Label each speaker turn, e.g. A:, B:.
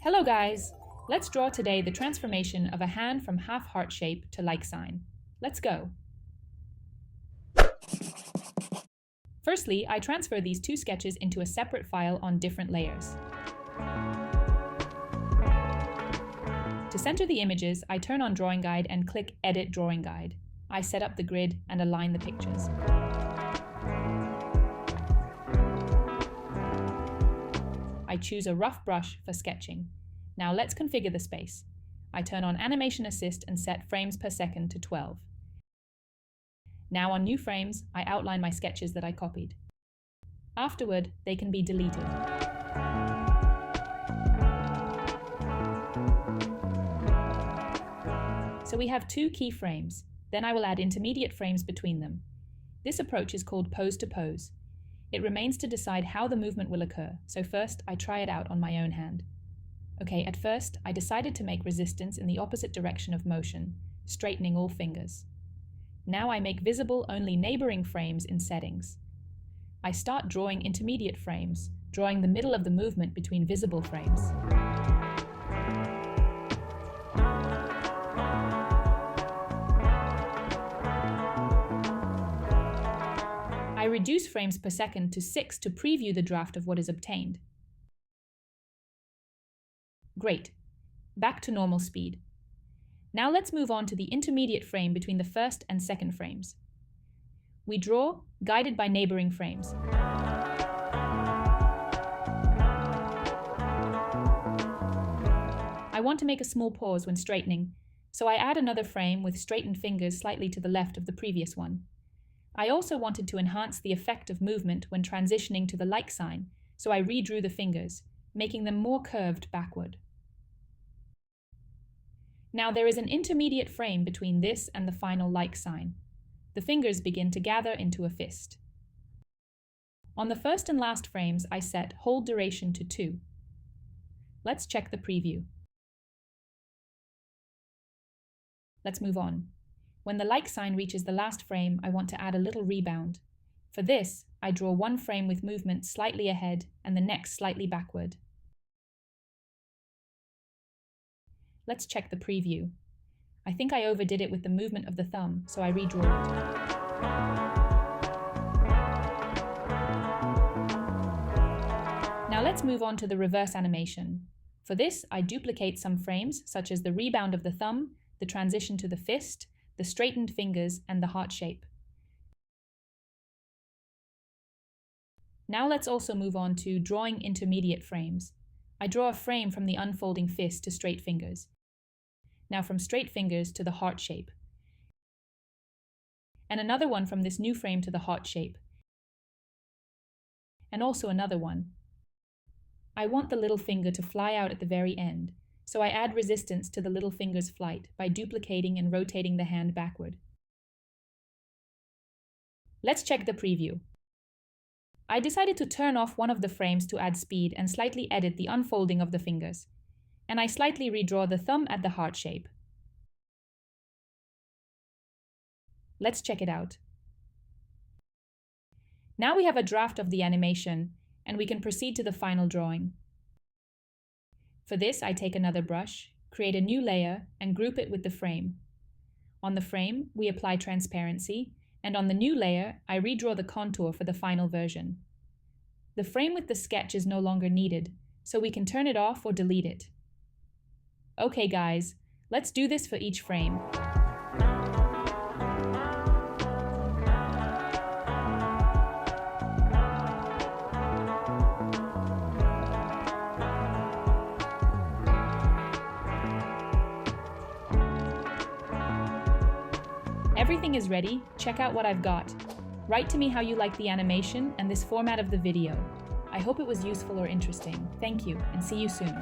A: Hello guys! Let's draw today the transformation of a hand from half heart shape to like sign. Let's go! Firstly, I transfer these two sketches into a separate file on different layers. To center the images, I turn on Drawing Guide and click Edit Drawing Guide. I set up the grid and align the pictures. I choose a rough brush for sketching. Now let's configure the space. I turn on Animation Assist and set frames per second to 12. Now on New Frames, I outline my sketches that I copied. Afterward, they can be deleted. So we have two keyframes. Then I will add intermediate frames between them. This approach is called pose to pose. It remains to decide how the movement will occur, so first I try it out on my own hand. Okay, at first I decided to make resistance in the opposite direction of motion, straightening all fingers. Now I make visible only neighboring frames in settings. I start drawing intermediate frames, drawing the middle of the movement between visible frames. I reduce frames per second to 6 to preview the draft of what is obtained. Great. Back to normal speed. Now let's move on to the intermediate frame between the first and second frames. We draw, guided by neighboring frames. I want to make a small pause when straightening, so I add another frame with straightened fingers slightly to the left of the previous one. I also wanted to enhance the effect of movement when transitioning to the like sign, so I redrew the fingers, making them more curved backward. Now there is an intermediate frame between this and the final like sign. The fingers begin to gather into a fist. On the first and last frames, I set hold duration to 2. Let's check the preview. Let's move on. When the like sign reaches the last frame, I want to add a little rebound. For this, I draw one frame with movement slightly ahead and the next slightly backward. Let's check the preview. I think I overdid it with the movement of the thumb, so I redraw it. Now let's move on to the reverse animation. For this, I duplicate some frames, such as the rebound of the thumb, the transition to the fist, the straightened fingers, and the heart shape. Now let's also move on to drawing intermediate frames. I draw a frame from the unfolding fist to straight fingers. Now from straight fingers to the heart shape. And another one from this new frame to the heart shape. And also another one. I want the little finger to fly out at the very end, so I add resistance to the little finger's flight by duplicating and rotating the hand backward. Let's check the preview. I decided to turn off one of the frames to add speed and slightly edit the unfolding of the fingers. And I slightly redraw the thumb at the heart shape. Let's check it out. Now we have a draft of the animation, and we can proceed to the final drawing. For this, I take another brush, create a new layer, and group it with the frame. On the frame, we apply transparency, and on the new layer, I redraw the contour for the final version. The frame with the sketch is no longer needed, so we can turn it off or delete it. Okay guys, let's do this for each frame. Everything is ready. Check out what I've got. Write to me how you like the animation and this format of the video. I hope it was useful or interesting. Thank you, and see you soon.